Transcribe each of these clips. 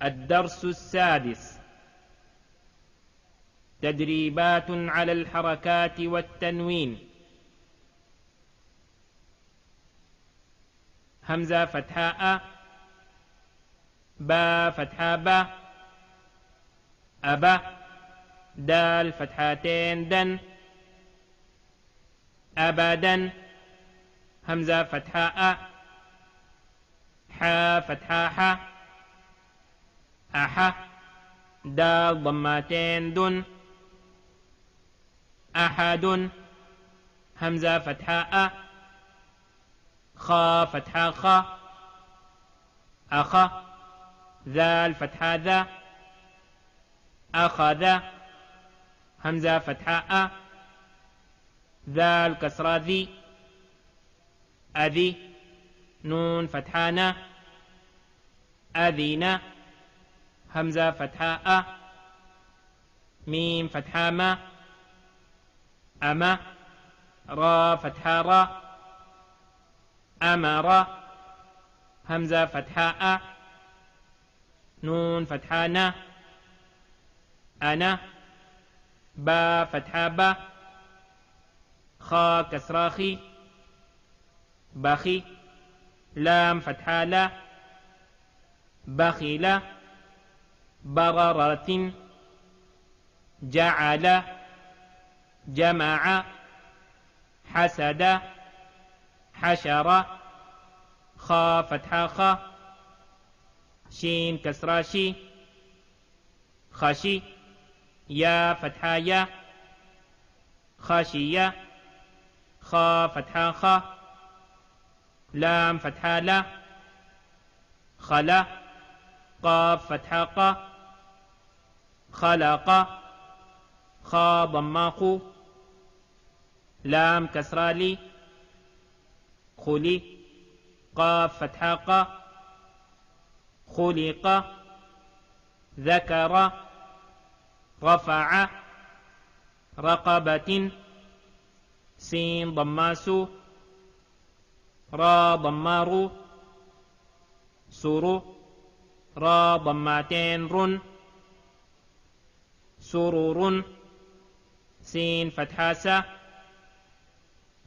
الدرس السادس: تدريبات على الحركات والتنوين. همزة فتحاء، با فتحاء با، أبا، دال فتحتين دن، أبدا، همزة فتحاء، حا فتحاء حا، أحا، دال ضمتين دن، أحد، همزة فتحاء، خا فتحاء خا، أخا، ذال فتحاء ذا، أخذ، همزة فتحاء، ذال كسرة ذي، أذي، نون فتحانا، أذينا، همزة فتحاء، ميم فتحا ما، أما، را فتحا را، أمر، همزة فتحاء، نون فتحانا، أنا، با فتحا با، خا كسراخي، بخي، لام فتحا لا، بخيل، بررة، جعل، جمع، حسد، حشر، خا فتحا خا، شين كسرا شي، خشي، يا فتحا يا، خشية، خا فتحا خا، لام فتحا لا، خلا، قاف فتحا قا، خلق، خا ضماخو، لام كسرا لي، خلي، قاف فتحا قا، خلق، ذكر، رفع، رقبة، سين ضماسو، را ضمارو، سرو، را ضماتين رن، سرور، سين فتحاسة،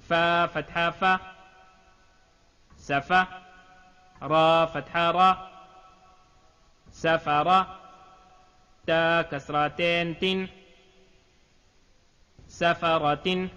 فا فتحافة، سفا، را فتحارا، سفر، تا كسرتين تن، سفرة،